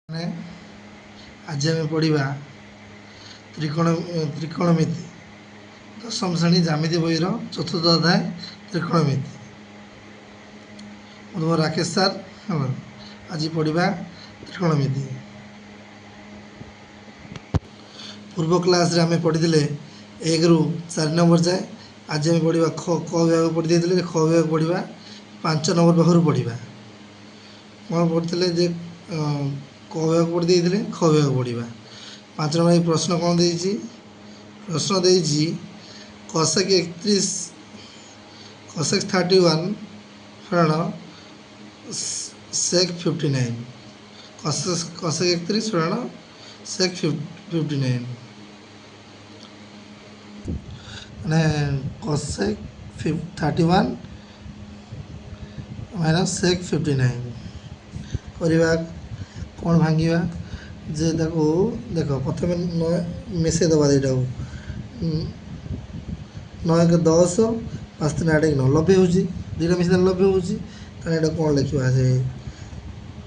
ମାନେ ଆଜି ଆମେ ପଢ଼ିବା ତ୍ରିକୋଣମିତି ଦଶମ ଶ୍ରେଣୀ ଜ୍ୟାମିତି ବହିର ଚତୁର୍ଥ ଅଧ୍ୟାୟ ତ୍ରିକୋଣମିତି। ମୁଁ ତୁମ ରାକେଶ ସାର୍ ହେଲା। ଆଜି ପଢ଼ିବା ତ୍ରିକୋଣମିତି। ପୂର୍ବ କ୍ଲାସ୍ରେ ଆମେ ପଢ଼ିଥିଲେ 1ରୁ 4 ନମ୍ବର ଯାଏ। ଆଜି ଆମେ ପଢ଼ିବା କ ବିଭାଗ ପଢ଼ି ଦେଇଥିଲେ, ଖ ବିଭାଗ ପଢ଼ିବା 5 ନମ୍ବର ପାଖରୁ ପଢ଼ିବା। କ'ଣ ପଢ଼ିଥିଲେ ଯେ କ ବିଭାଗ ପଢ଼ି ଦେଇଥିଲେ, ଖ ବିଭାଗ ପଢ଼ିବା। 5 ନମ୍ବର ଏଇ ପ୍ରଶ୍ନ କ'ଣ ଦେଇଛି? ପ୍ରଶ୍ନ ଦେଇଛି cosec 31 cosec 31 ଫେଣ sec 59। cosec 31 ଫେଣ sec 59 ମାନେ cosec 31 ମାଇନସ୍ sec 59 କରିବା। କ'ଣ ଭାଙ୍ଗିବା ଯେ ତାକୁ ଦେଖ, ପ୍ରଥମେ ମିଶାଇ ଦେବା ଦୁଇଟାକୁ। 9 × 10 5 3 8 9 90 ହେଉଛି। ଦୁଇଟା ମିଶାଇଲେ 90 ହେଉଛି। ତାହେଲେ ଏଇଟା କ'ଣ ଲେଖିବା? ଯେ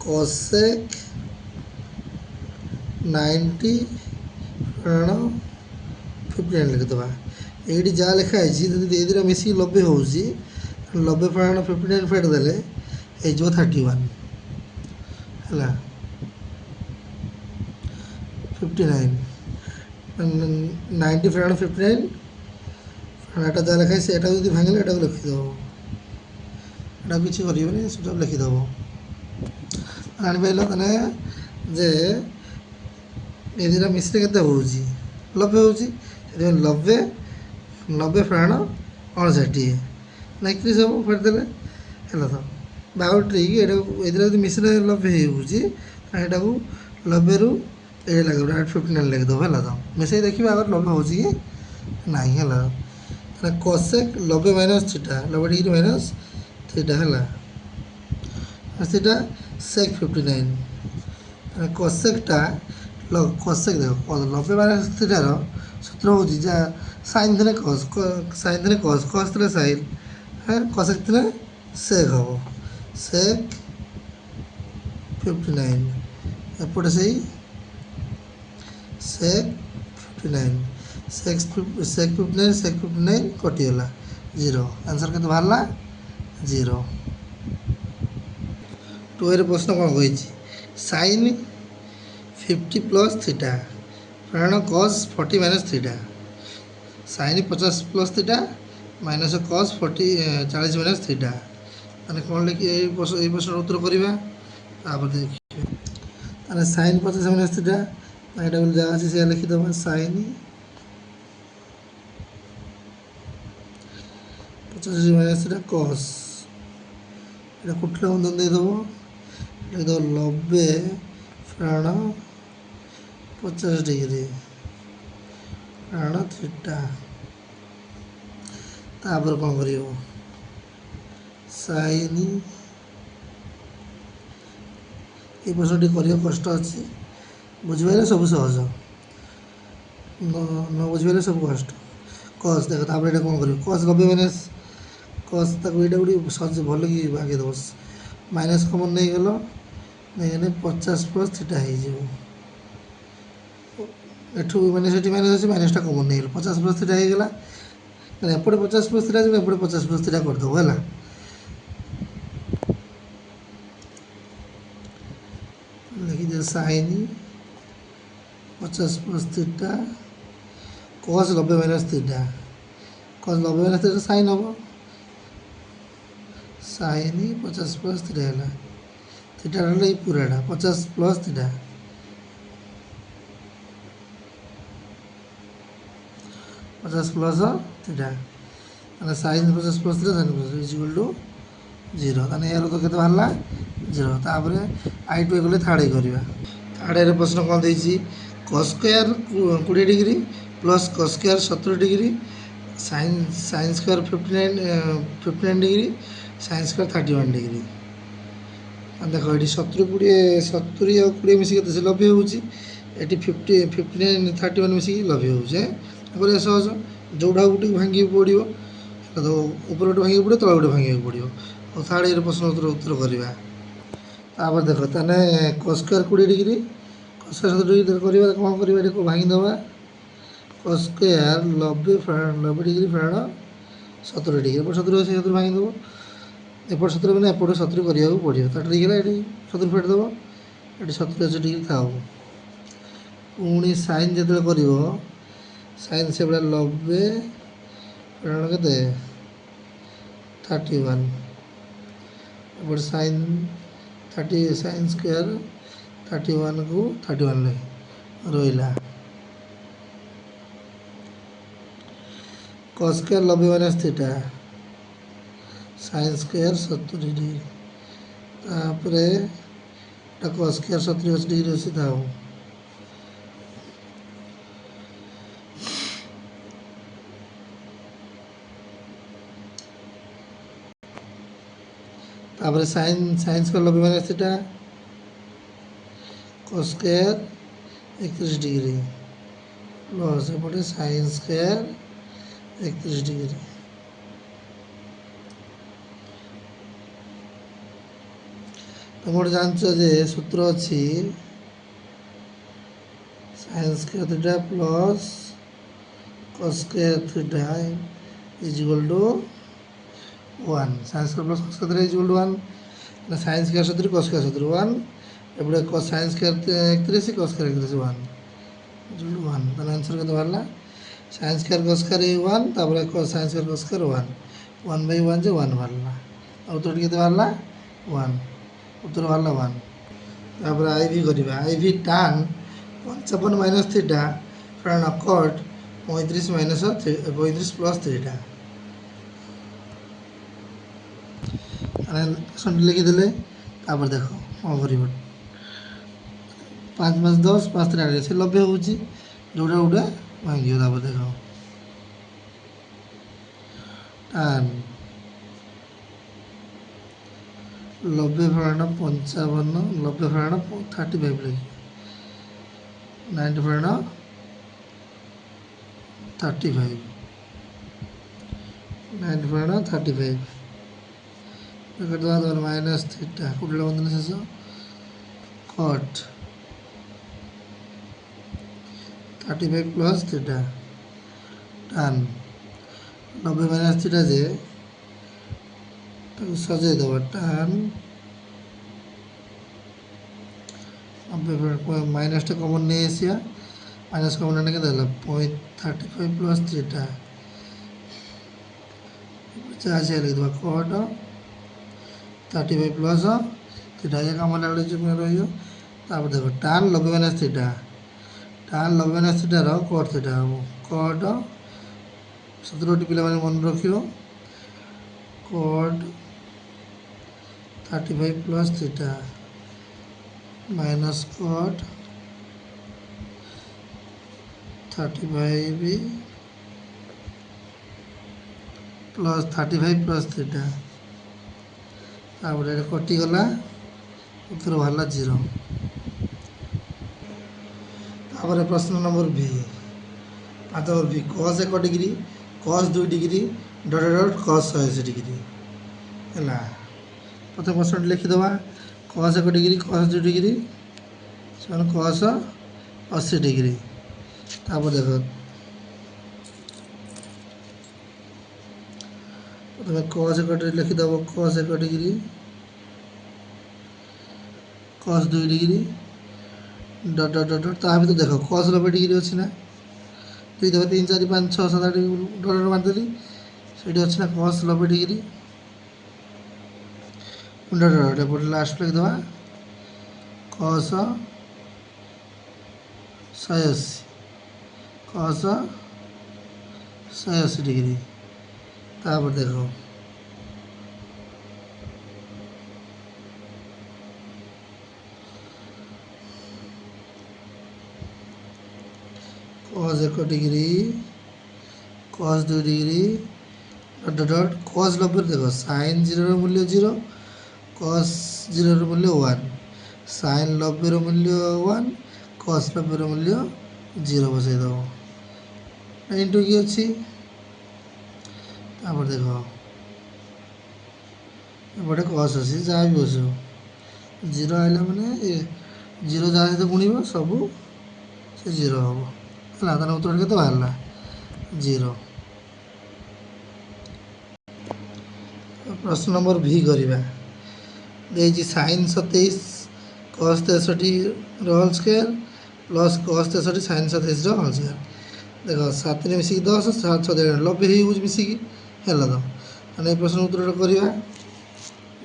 cosec 90 ଫେଣ 59 ଲେଖିଦେବା। ଏଇଠି ଯାହା ଲେଖା ହେଇଛି ଯଦି ଏ ଦୁଇଟା ମିଶିକି 90 ହେଉଛି, 90 ଫେଣ 59 ଫେଟ ଦେଲେ ହେଇଯିବ 31 ହେଲା। 59 90 ଫେଣ 59 ଏଟା ଯାହା ଲେଖା ହେଇଛି ଏଟାକୁ ଯଦି ଭାଙ୍ଗିଲେ ଏଟାକୁ ଲେଖିଦେବ। ଏଟା କିଛି କରିବନି, ସେଟା ଲେଖିଦେବ। ଜାଣିପାରିଲ ତାହେଲେ ଯେ ଏ ଦୁଇଟା ମିଶିଲେ କେତେ ହେଉଛି? 90 ହେଉଛି। ସେଥିପାଇଁ 90 ଫେଣ 59 ନା 31 ହେବ ଫେଟ ଦେଲେ ହେଲା। ତ ବାହାଘର ଠିକ୍। ଏଟାକୁ ଏଥିରେ ଯଦି ମିଶିଲେ 90 ହେଉଛି, ଏଟାକୁ 90ରୁ ଏଇଟା ଲାଗିବ 59 ଲେଖିଦେବ ହେଲା। ତ ମିଶାଇ ଦେଖିବା ଆଗର 90 ହେଉଛି କି ନାହିଁ ହେଲା। ତାହେଲେ cosec 90 minus theta, 90 degree minus theta ହେଲା। ସେଇଟା sec 59। cosecଟା cosec ଦେଖ 90 ମାଇନସ୍ ଥିଟାର ସୂତ୍ର ହେଉଛି ଯାହା ସାଇନ୍ ଥିଲେ cos, ସାଇନ୍ ଥିଲେ cos, cos ଥିଲେ ସାଇନ୍, cosec ଥିଲେ sec ହେବ। sec 59 ଏପଟେ ସେଇ sec 59 sec 59 କଟିଗଲା 0। ଆନ୍ସର୍ କେତେ ବାହାରିଲା? 0। 2 ପ୍ରଶ୍ନ କ'ଣ କହିଛି? sin 50 ପ୍ଲସ୍ ଥିଟା ଫେଣ cos 40 minus theta. sin 50 plus theta minus cos 40 minus theta. ତାହେଲେ କ'ଣ ଲେଖି ଏଇ ପ୍ରଶ୍ନର ଉତ୍ତର କରିବା। ତାପରେ ଦେଖିବା। ତାହେଲେ sin 50 ମାଇନସ୍ ଥିଟା, ଏଇଟା ବୋଲି ଯାହା ଅଛି ସେଇଆ ଲେଖିଦେବା। sin 50 ମାଇନସ୍ ଥିଟା cos, ଏଇଟା କୁଠିର ବନ୍ଧନ ଦେଇଦେବ। ଲେଖିଦେବ 90 ଫେଣ 50 ଡିଗ୍ରୀ ଫେଣ ଥିଟା। ତାପରେ କ'ଣ କରିବ? sin, এই ପ୍ରଶ୍ନଟି କରିବା କଷ୍ଟ ଅଛି, ବୁଝିପାରିଲେ ସବୁ ସହଜ, ନ ବୁଝିପାରିଲେ ସବୁ କଷ୍ଟ। cos ଦେଖ, ତାପରେ ଏଇଟା କ'ଣ କରିବ? cos 90 ମାଇନସ୍ cos, ତାକୁ ଏଇଟା ଗୋଟେ ସହଜ ଭଲକି ଭାଙ୍ଗିଦେବ। ମାଇନସ୍ କମନ୍ ନେଇଗଲେ 50 ପ୍ଲସ୍ ଥିଟା ହେଇଯିବ। ଏଠୁ ମାନେ ସେଠି ମାଇନସ୍ ଅଛି, ମାଇନସ୍ଟା କମନ୍ ନେଇଗଲେ 50 ପ୍ଲସ୍ ଥିଟା ହେଇଗଲା। ଏପଟେ 50 ପ୍ଲସ୍ ଥିଟା ଯିବ, ଏପଟେ 50 ପ୍ଲସ୍ ଥିଟା କରିଦେବ ହେଲା। ଲେଖିଦିଅ sin 50 plus theta cos 90 minus theta. cos 90 minus theta sine ହେବ। sin 50 ପ୍ଲସ୍ ଥିଟା ହେଲା। ଥିଟା ହେଲେ ଏଇ ପୁରାଟା 50 ପ୍ଲସ୍ ଥିଟା। 50 ପ୍ଲସ୍ ଥିଟା, ତାହେଲେ sin 50 plus theta sin 50 equal to 0। ତାହେଲେ ଏହାର ତ କେତେ ବାହାରିଲା? 0। ତାପରେ I2 ଗଲେ ଥାର୍ଡ଼ କରିବା। ଥାର୍ଡ଼ରେ ପ୍ରଶ୍ନ କ'ଣ ଦେଇଛି? cos square 20 degree plus cos square 70 degree sin square 59 degree sin square 31 degree. ଦେଖ ଏଠି 70 ଆଉ 20 ମିଶିକି କେତେ? 90 ହେଉଛି। ଏଠି 59 31 ମିଶିକି 90 ହେଉଛି। କରିବା ସହଜ, ଯେଉଁଟା ଗୋଟେ ଭାଙ୍ଗିବାକୁ ପଡ଼ିବ, ଉପର ଗୋଟେ ଭାଙ୍ଗିବାକୁ ପଡ଼ିବ, ତଳ ଗୋଟେ ଭାଙ୍ଗିବାକୁ ପଡ଼ିବ। ଆଉ ଥାର୍ଡ଼ ପ୍ରଶ୍ନ ଉତ୍ତର କରିବା। तापर देख ताने cos square 20 degree cos square 70 degree करबा कोन करबा एटा भांगी दबा cos स्क्वायर 90 डिग्री फेराड 70 डिग्री एपट 70 अच्छे 70 भांगी दब एपट 70 मैंने एपट 70 करने पड़ो तो ठीक है ये 70 फेट दब ये 70 अच्छे डिग्री था पुणी साइन जो कर साइन से 90 फेराड के 31 एपट साइन 30 साइन स्क्वायर 31 को 31 रहा cos square 90 minus theta sine square 70 degree तापर cos स्क्वायर 70 डिग्री अच्छी था तापर sine square 90 minus theta cos square 31 degree plus एपटे साइन स्क्वायर 31 डिग्री तुम जान सूत्र अच्छी sine square theta plus cos square theta is equal to 1 sine square plus cos square is equal to 1 sine square 70 cos square 70 1 एपटे cos sine square 31 cos square 31 1 is equal to 1 ताने answer केते बाहरला sine square cos square 1 तापर cos sine square cos square 1 1/1 जे 1 बाहरला और उत्तर केते बाहरला 1 उत्तर बाहरला 1 तापर आईवी करबा आईवी tan 55 minus theta from cot 35 minus 35 plus theta लिखिदे तापर देख कौन कर 5 5 10 5 3 से 90 हो जोटा गोटे भांगी तापर देख tan 90 फेराड 55 90 फेराड 35 लगे 90 फेराड 35 90 फेराड 35 माइनस थीटा कुटला बंधन शेष cot 35 plus theta tan 90 minus theta जे सजाई देव tan 90 माइनस टा कमन नहीं आसिया माइनस कमन आने के 35 प्लस थीटा चाहे लिख देवा कट 35 प्लस थीटा ये कम लगे रही देखो tan 90 minus theta tan 90 minus थीटार कट थीटा हम कट 17 पिला मन रख cot 35 plus theta minus cot 35 plus theta कटिगला उत्तर बाहर 0 तापर प्रश्न number B 5 number B cos 1 degree cos 2 degree dot dot cos 180 degree है प्रथम प्रश्न लिखिदे cos 1 degree cos 2 degree cos 80 degree तापर देख प्रथम cos 1 लिखिदे cos 1 degree cos 2 degree dot डट डट ता भी तो देखो cos 90 डिग्री अच्छी ना देखो 3 4 5 6 7 8 डट डट मारदेली से अच्छी ना cos 90 डिग्री डट डट एपटे लास्ट लिखिदे cos 180 cos 180 डिग्री तापर देखो cos 1 degree cos 2 degree dot dot cos 90 देखो sin 0 मूल्य 0 cos 0 मूल्य 1 sin 90 मूल्य 1 cos 90 मूल्य 0 बसई दब इंटू कि अच्छी देखो एपटे cos अच्छी जहाँ भी बस जीरो आइला माने जीरो जहाँ सहित गुणिब सबू से जीरो हम है तार उत्तर के बाहर जीरो। प्रश्न नंबर भी करवा sine 27 cos 63 whole square plus cos 63 sin 27 whole square. देख 7 मिसिक 10 7 6 90 हो मिसिकी है तो ये प्रश्न उत्तर करवा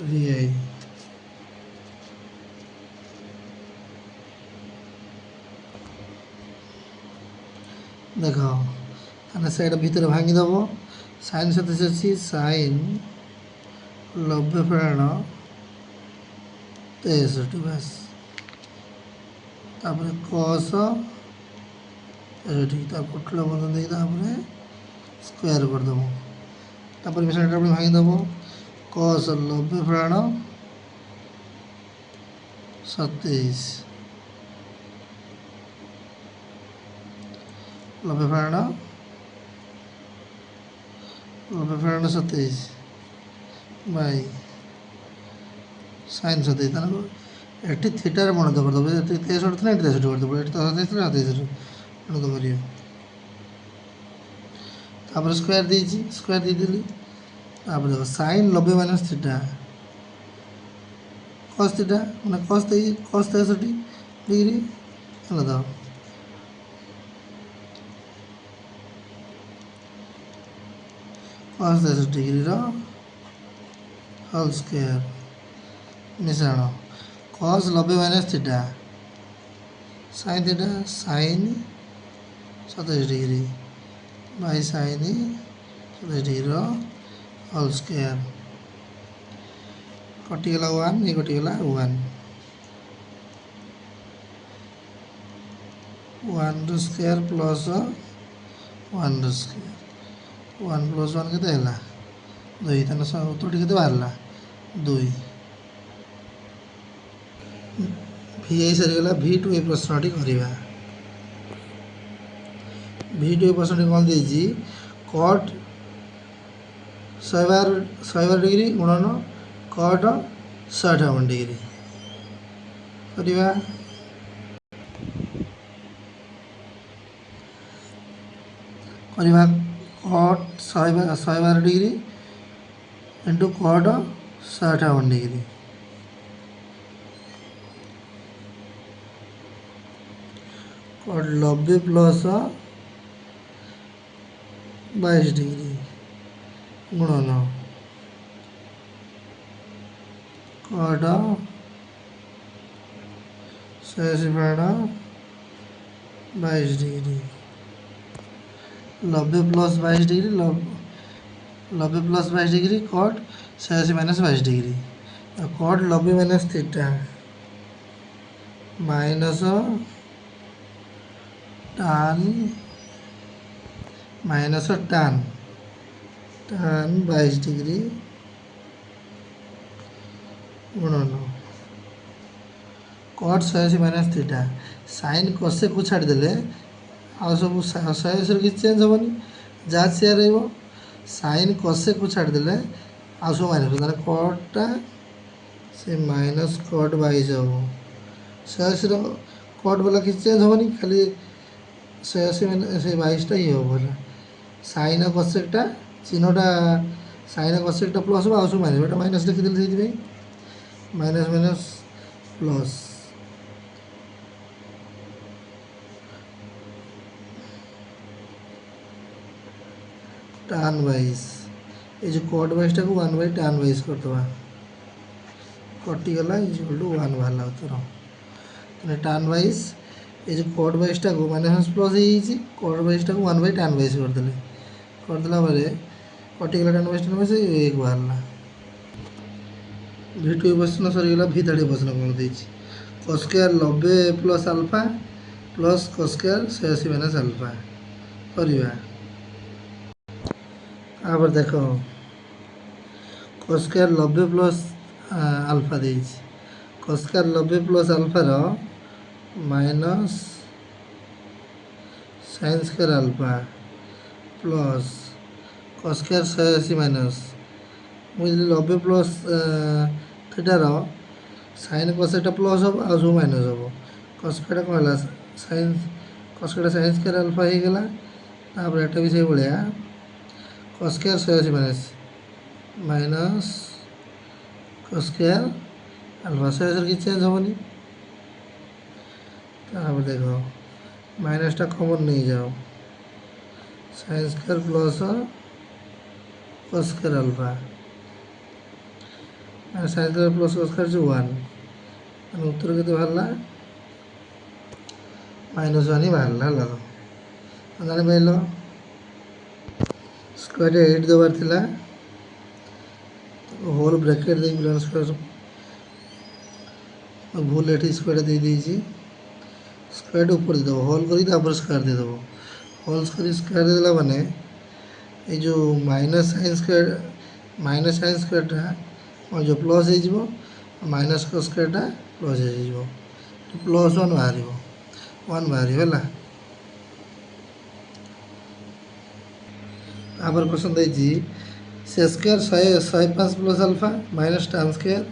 vi। देख से भितर भांगीदेव साइन 27 अच्छी साइन 90 बस तापर कस पटल बंद दे स्क्वायर करदेव तापर मिश्रण भांगीदेव कस 90/27 90/27 बाई साइन 27 एटी थीटार गणित करदेव 63 था 63 करदेव ये तो 27 गणित कर स्क्वायर देती स्क्वायर देदेली देख साइन 90 - थीटा कस थीटा मैंने कस 63 डिग्री है तो cos 63 डिग्री होल स्क्वायर मिश्रण cos 90 - theta sin theta sin 27 degree by sin 27 degree whole square कटिगला 1 ये कटिगला 1 1 स्क्वायर प्लस 1 स्क्वायर 1 + 1 के 2 तेना उत्तर के बाहर 2 vi सरीगला v2 ये प्रश्नटी करवा v2 ये प्रश्नटी कौन देजी कट 100 डिग्री गुणन कट 158 डिग्री करवा cot 112 degree into cot 158 degree cot 90 + 22 degree गुणन cot 86/22 degree 90 + 22 degree 90 + 22 degree cot 86 - 22 degree cot 90 - theta minus tan tan 22 degree गुणन कट 86 - थीटा साइन कोसेक को छाड़देले आ सब 180 कि चेंज हेनी जहाँ से साइन कोसेक को छाड़देले आ सब माइनस कटटा से माइनस कट 22 हम 180 कट वाला कि चेंज हेनी खाली 180 से 22टा ही हम साइन कोसेकटा चिन्हटा साइन कोसेकटा प्लस हो सब माइनस माइनस लिखिदेली माइनस माइनस प्लस tan 22 ये जो कट 22 को 1/tan 22 करदे कटिगला = 1 बाहर उत्तर tan 22 ये जो कट 22 को माइनस प्लस कट 22 को 1/tan 22 करदे कटिगला tan 22 1 बाहर v2 प्रश्न सरीगला v3 प्रश्न कौन दे cos square 90 + alpha plus cos square 86 - alpha करवा आबर देख cos स्क्वायर 90 + अल्फा दे cos स्क्वायर 90 + अल्फार minus sin square alpha plus cos square 86 minus मुझे 90 + थीटार साइन कसेटा प्लस हम आ सब माइनस हम कस्केटा कौन है साइन कस्केटा साइन स्क्वायर अल्फा हो गला तापर एटा भी से भाया कस्केयर 180 माइनस माइनस कस्केयर अल्फा 180 कि चेंज हेनी तापर देखो माइनसटा कमन नहीं जाओ sine square plus cos square alpha sine square plus cos square जो 1 उत्तर के बाहर -1 ही बाहर जानी पाइल स्क्वायर 8 देवार थिला होल ब्रैकेट दे बिलॉन्ग स्क्वायर भूल एटी स्क्वायर दे दीजिए स्क्वायर ऊपर दे होल कर स्क्वायर दे देव होल स्क्वायर देला माने ये जो माइनस साइन स्क्वायरटा और जो प्लस हो माइनस को स्क्वायरटा प्लस हो +1 बाहर 1 बाहर है आपर क्वेश्चन देती से square 105 plus alpha minus tan square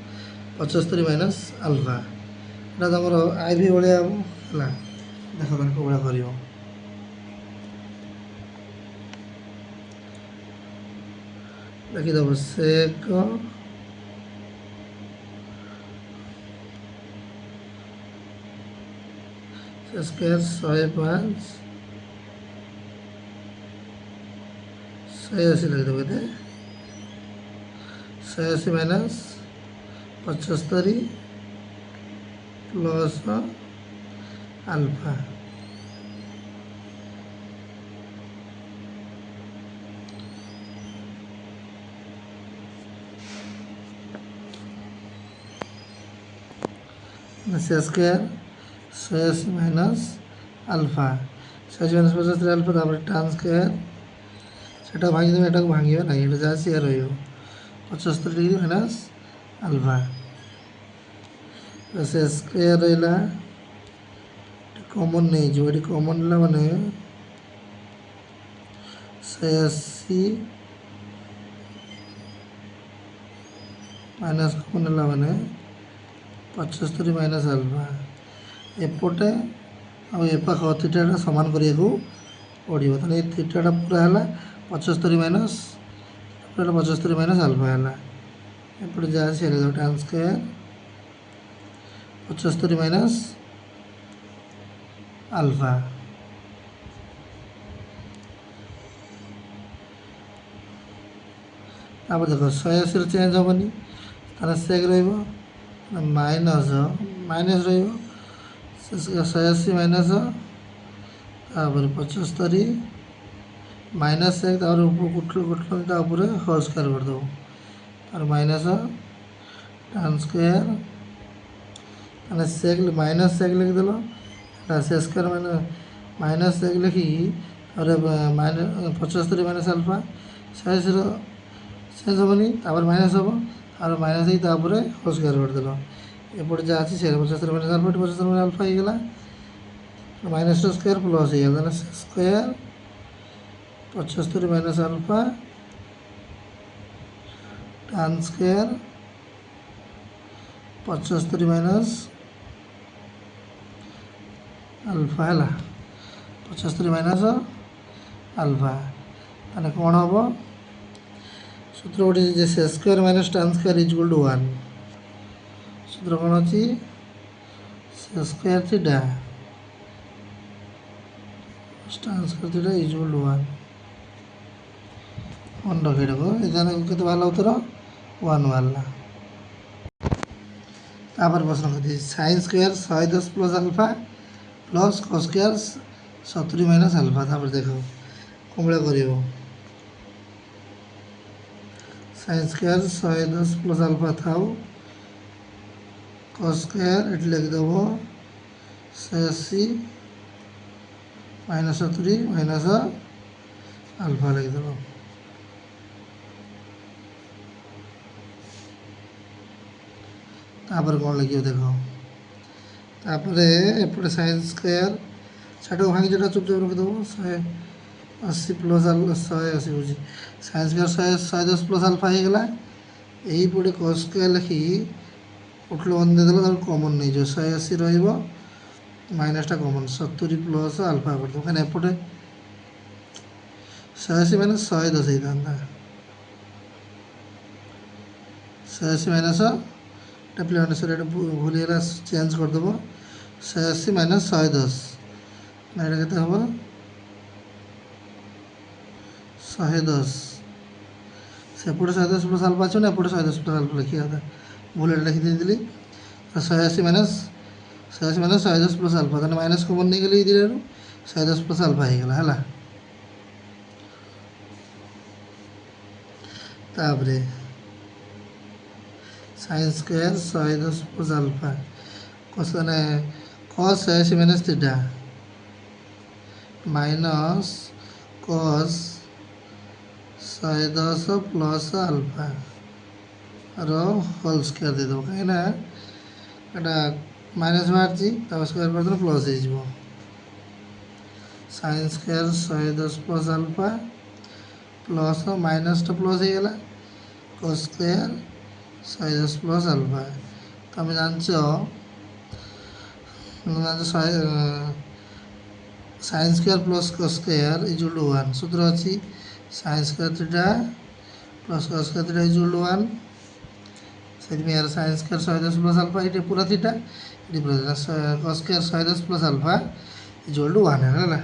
75 minus alpha एटा तो आमर आईवी भाया है देख कौड़ा कर लिखिदेव सेक स्क्वायर 105 180 लिखिदेव ये 180 माइनस 75 प्लस अल्फा से square 180 minus alpha 180 minus 75 alpha तापर tan स्क्वायर सेटा भांगी देबे एटा भांगिबे ना एटा जा से रहियो 75 डिग्री माइनस अल्फा से स्क्वायर रहिला कॉमन नहीं जो एटी कॉमन ला माने 180 माइनस कॉमन ला माने 75 माइनस अल्फा एपटे आपाख थीटाटा सामान करने पड़ो तो थीटाटा पूरा है 75 माइनस 75 माइनस अल्फा है एपटे जहाँ से tan स्क्वायर 75 माइनस अल्फा तापर देखो 180 चेंज हेनी तार सेक रहा माइनस माइनस रही माइनस तापर 75 माइनस एक ऊपर होल स्क्वायर करदेव और minus tan square sec minus sec लिखिदेल से स्क्वायर माइनस सेक लिखिकी और 75 माइनस अल्फा 180 चेंज हेनी माइनस हम और माइनस ही होल स्क्वायर करदेल एपटे जहाँ अच्छी से 75 माइनस अल्फा 75 माइनस अल्फा हो गला माइनस स्क्वायर प्लस हो गला square 75 minus alpha tan square 75 minus alpha है 75 माइनस अल्फा ताने कौन हम सूत्र गोटे sec square minus tan square equal to 1 सूत्र कौन अच्छी square theta tan square theta equal to 1 मन रखे के बाहर उत्तर 1 बाहर तापर प्रश्न कर sine square 110 plus alpha plus cos square 70 minus alpha तापर देखो कौन कर साइन स्क्वायर 110 प्लस अल्फा था कस स्क्वायर ये लिखिदेव 180 माइनस 70 माइनस अल्फा लिखिदेव तापर कौन लिख देखो तापर एपटे साइन स्क्वायर सेटा भांगी जो चुपचाप रखिदेव 180 प्लस 180 बुझी साइन स्क्वायर 110 प्लस अल्फा हो गला यही पटे कस स्क्वायर लिखी ଉଠିଲେ 1 ଦେଇଦେଲେ ତାକୁ କମନ୍ ନେଇଯିବ 180 ରହିବ ମାଇନସ୍ଟା କମନ୍ 70 ପ୍ଲସ୍ ଆଲଫା କରିଦେବ କାହିଁକିନା ଏପଟେ 180 ମାଇନସ୍ 110 ହେଇଥାନ୍ତା 180 ମାଇନସ୍ এটা প্লেয়ার সরি এটা ভুল হয়ে চেঞ্জ କରିଦେବ 180 ମାଇନସ୍ 110 ନା ଏଇଟା କେତେ ହେବ 110 ସେପଟେ 110 ପ୍ଲସ୍ ଆଲଫା ଅଛି ନା ଏପଟେ 110 ପ୍ଲସ୍ ଆଲଫା ଲେଖିବା କଥା ଭୁଲ ଏଇଟା ଲେଖିଦେଇଥିଲି 180 ମାଇନସ୍ 110 ପ୍ଲସ୍ ଆଲଫା ତାହେଲେ ମାଇନସ୍ କମନ୍ ନେଇଗଲି ଏଇ ଦୁଇଟାରୁ 110 ପ୍ଲସ୍ ଆଲଫା ହେଇଗଲା ହେଲା ତାପରେ sin square 110 plus alpha cos ने cos 180 minus theta minus cos 110 plus alpha रो होल स्क्वायर दे दो कहीं ना एटा माइनस बाहर स्क्वायर कर दो प्लस हो sin square 110 plus alpha plus minus तो प्लस हो गला cos स्क्वायर 110 प्लस अल्फा तो आम जान sin square plus cos square equal to 1 सूत्र अच्छी sin square theta plus cos square theta equal to 1 से यार sin स्क्वायर 110 प्लस अल्फा ये पूरा थीटा ये पूरा cos square 110 plus alpha equal to 1 है ना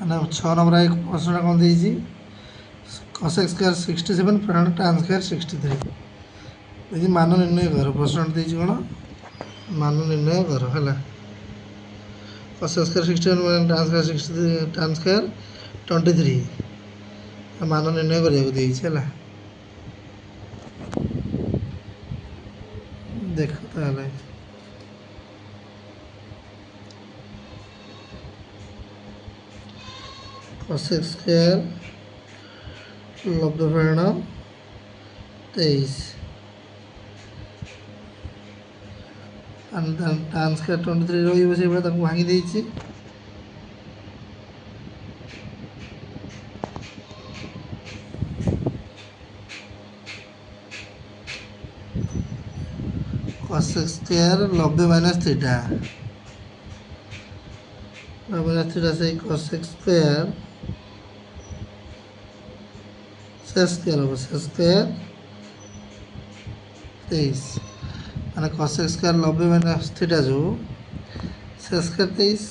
6 नंबर एक प्रश्न कौन दी cos x square 67 plus tan square 63 देखिए मान निर्णय कर प्रश्न दी कौन मान निर्णय कर है cos x square 67 tan square 63 tan square 23 मान निर्णय करा देख ताले cos x square 90 tan square 23 रही भांगी देती cos x square 90 minus theta से cos x स्क्वायर स्क्वायर 23 मैंने cos x square 90 minus theta जो स्क्वायर 23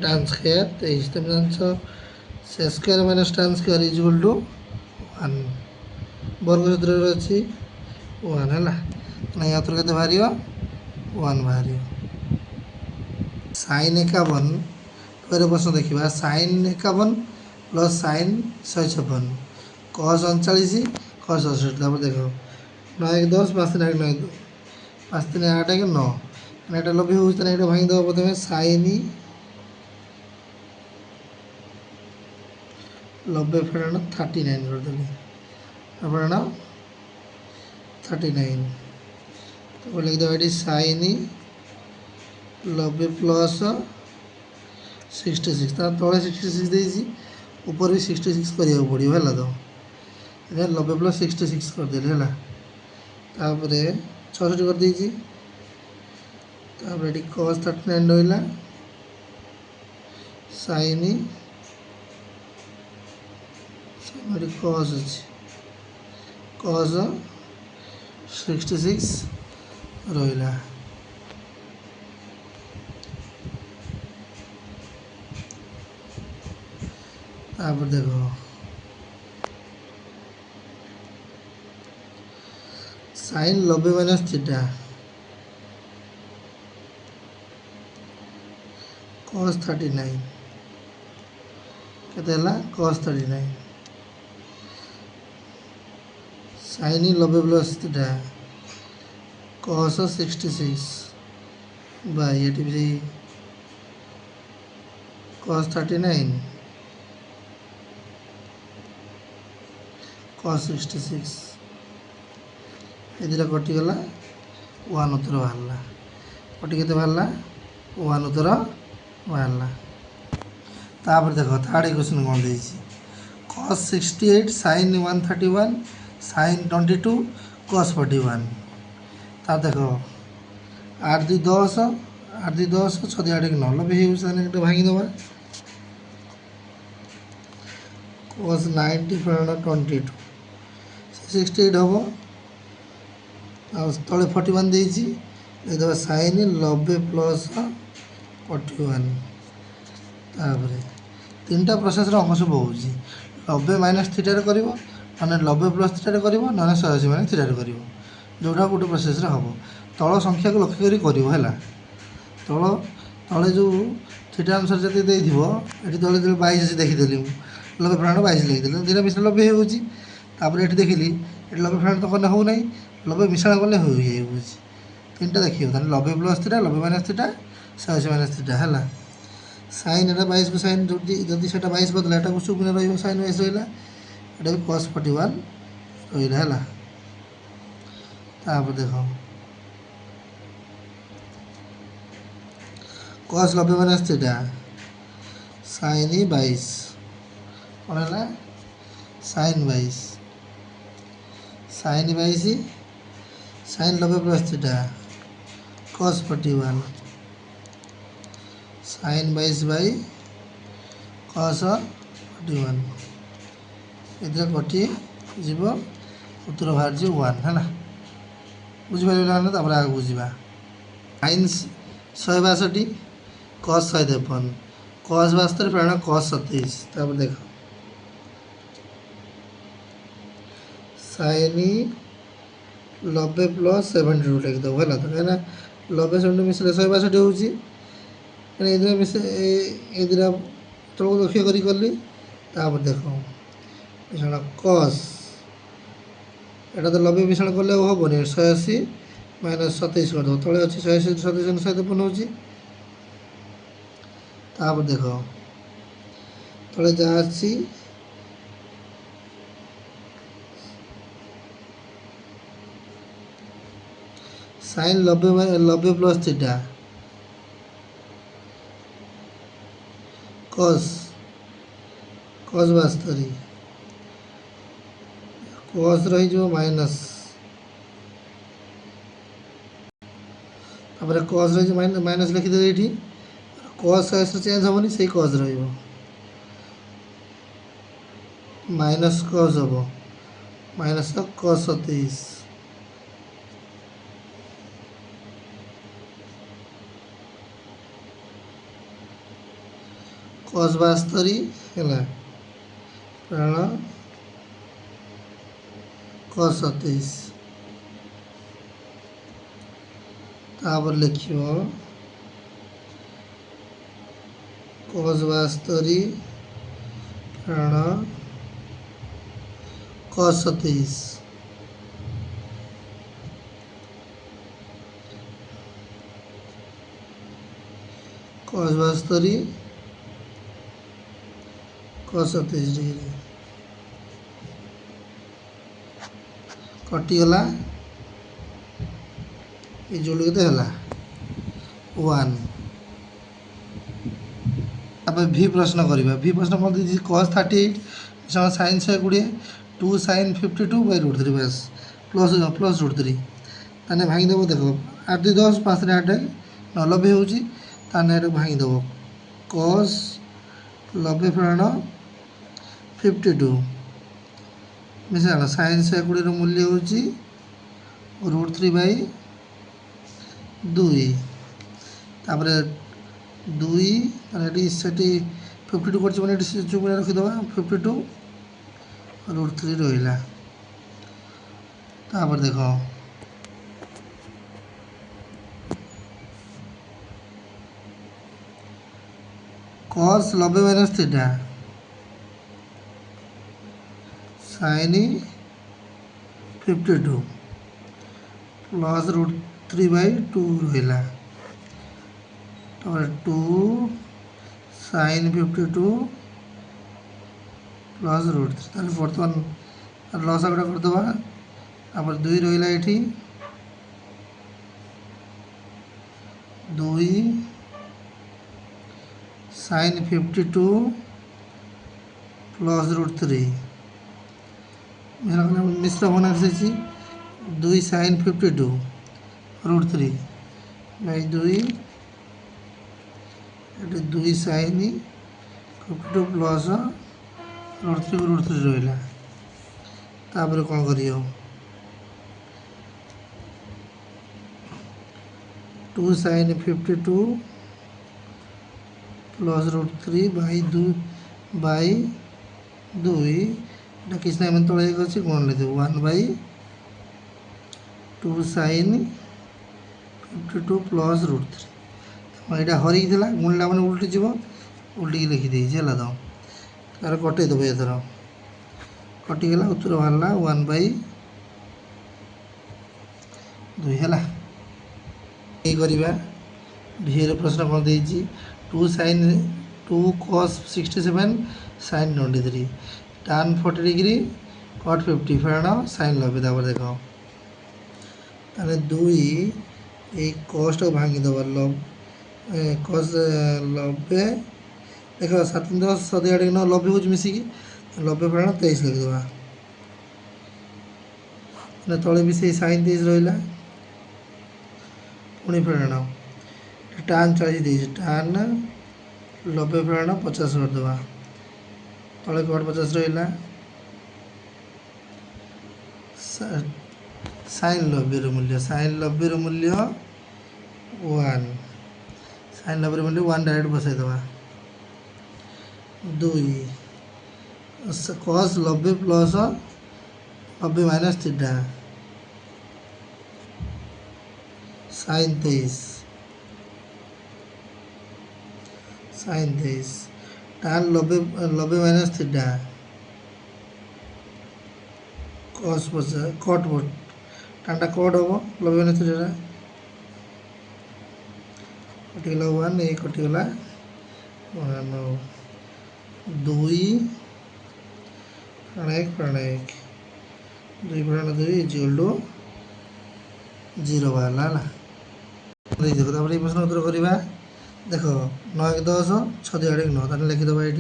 tan स्क्वायर 23 तुम जान square minus tan square equal to 1 वर्ग सूत्र अच्छी 1 है ना या तो के बाहर 1 बाहर sin 51 फिर प्रश्न देखा sin 51 plus sin 156 cos 39 cos 68 देख 9 1 10 5 3 1 9 5 3 8 1 9 এটা লবি হচ্ছে না এটা ভাঙি দেব প্রথমে sin 90 ফেরানো 39 করে দেবে ফেরানো 39 तो लिख दो ये sin 90 प्लस 66 तले 66 देती ऊपर भी 66 करा पड़ो है तो 90 प्लस 66 करदे है तापर 66 कर देती ये cos 39 रहा sin cos cos 66 रहा तापर देखो sin 90 माइनस थीटा cos 39 केते cos 39 sin 90 plus theta cos 66 by ये cos 39 cos 66 ये दुटा कटिगला 1 उत्तर बाहर कटि के बाहर 1 उत्तर बाहर तापर देख थर्ड इक्वेशन कौन देती cos 68 sin 131 sin 22 cos 41 ता देख 8 2 10 8 2 10 6 2 8 9 भी हो भांगीदे cos 90 फेण 22 68 हम तले 41 देती देखा sin 90 प्लस 41 तापर तीन टा प्रोसेस अंक सब हो 90 माइनस थीटार कर 90 प्लस थीटार कर 180 माइनस थीटार कर जोटा गोटे प्रोसेस हम तल संख्या को लक्ष्य कर तल तले जो थीटा अनुसार जब ये तले जो 22 देखीदेली 90 फेण 22 लिखिदेली दिन मिश्रण 90 होपर ये देखिली ये 90 फेण तो कले हो ना 90 मिश्रण कले हो तीन टा देखिए 90 plus theta 90 minus theta 180 minus theta है साइन एटा 22 को साइन जदि से 22 बदला एटा चुप रही साइन 22 रहा ये भी cos 41 रहा है देख cos 90 माइनस थीटा साइन 22 कौन है sine 22 sine 22 sine 90 plus theta cos 41 sine 22 by cos 41 इधर कटि जीव उत्तर बाहर 1 है ना बुझिपारे ना आगे बुझा साइन 162 cos 153 cos 72 फेण cos 27 देख साइन 90 प्लस 72 लिखिदेव है कहीं 90 70 मिसले 162 हो मिसे ये दिना तौक लक्ष्य करी कली देख मिश्रण कस एटा तो 90 मिश्रण कले हेनी 180 माइनस 27 करदे तले अच्छी 180 27 सहित पूर्ण हो देख तले जहाँ अच्छी sine 90 plus theta cos 72 cos रही माइनस cos रही माइनस लिखिदे ये cos 180 चेंज हेनी से cos माइनस cos हम माइनस cos 27 cos 72 है फेण cos 27 तापर लिख cos 72 फेण cos 27 cos 72 cos 27 डिग्री कटिगला ये जोड़ के है 1 अब भी प्रश्न करवा भी प्रश्न कौन दी cos 38 साइन 120 2 साइन 52 बाई √3 बस प्लस प्लस √3 ताने भांगीदेव देख 8 2 10 5 8 90 हो भांगीदेव cos 90 फेण 52 मिसाण साइन 120 मूल्य हूँ √3 बाई 2 तापर 2 से 52 कर चुप रखीदे 52 √3 रहा तापर देख cos 90 minus theta sign 52 plus √3 by 2 रहा तो 2 साइन 52 प्लस √3 बर्तमान लस आगटा करदे 2 रहा ये 2 sin 52 প্লাস √3 মিশ্র ভগ্নাংশ এসেছি 2 sin 52 √3 বাই 2 এটা 2 sin 52 প্ଲସ୍ √3 ରହିଲା। ତାପରେ କ'ଣ କରିବ 2 sin 52 ପ୍ଲସ୍ √3 ବାଇ 2 এটা କିଛି ନାହିଁ ମାନେ ତଳେ ଅଛି କ'ଣ ଲେଖିଦେବ 1/2 sin 52 ପ୍ଲସ୍ √3 ଏଇଟା ହରିକି ଥିଲା ଗୁଣିଲା ମାନେ ଉଲ୍ଟି ଯିବ ଉଲ୍ଟିକି ଲେଖିଦେଇଛି ହେଲା ତ ତାର କଟେଇ ଦେବ ଏଥର କଟିଗଲା ଉତ୍ତର ବାହାରିଲା 1/2 ହେଲା। এই କରିବା ভিএর প্রশ্ন କ'ଣ ଦେଇଛି 2 sin 2 cos 67 sin 23 tan 40 degree cot 50 ফেরান sin 90 তারপর দেখো তাহলে 2 এই cosটাকে ভাঙি দেবা cos 90 দেখো 7 10 7 8 9 90 হচ্ছে মিশিকি 90 ফেরান 23 লিখিদেবা না তলে ବି ସେଇ sin 23 ରହିଲା ପୁଣି ଫେରାଣ ଟାନ୍ 40 ଦେଇଛି ଟାନ୍ 90 ଫେରାଣ 50 କରିଦେବା ତଳେ କଟ୍ 50 ରହିଲା sin 90ର ମୂଲ୍ୟ 1 sin 90ର ମୂଲ୍ୟ 1 ଡାଇରେକ୍ଟ ବସାଇଦେବା 2 cos 90 plus 90 minus theta sin 23 tan 90 minus theta cos cot टाटा कट हम 90 माइनस थीटा कटिगला 1 ये कटिगला 2 1 2 इक्वल टू 0 बाहरला है देख तापर ये प्रश्न उत्तर करवा देख 9 1 10 6 2 8 9 ताले लिखिदेवा ये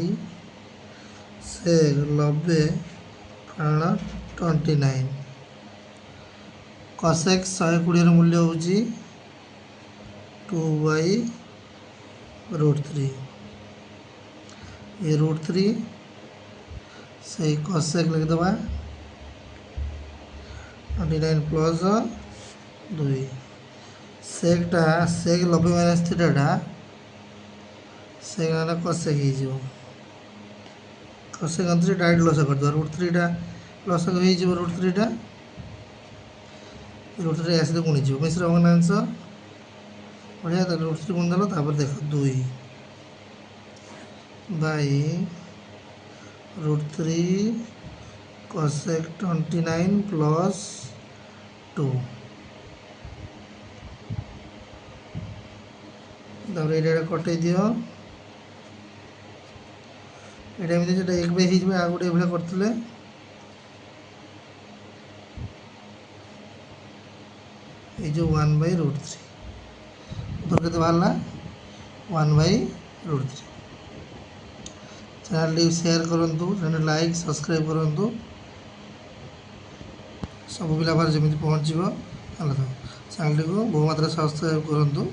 से 90 कारण 29 cosec 120 मूल्य हूँ 2/√3 ये √3 से cosec लिखिदेवा 29 प्लस 2 सेकटा सेक 90 माइनस थीटाटा सेक कसेक हो कसेक अंतर डायरेक्ट लस कर √3टा लस हो √3टा √3 आस गुणी मिश्र भग्नांश बढ़िया √3 गुणिदेल तापर देख 2 बाई √3 cosec 29 प्लस 2 तापर ये कटे दियो ये एमती जो 1/2 आ गोटे ये करते ये जो 1/√3 उत्तर के बाहर 1/√3 चैनल टी शेयर करूँ चैनल लाइक सब्सक्राइब करूँ सब पिला जमी पहुँच चैनल टी को बहु मात्रा सब्सक्राइब करूँ।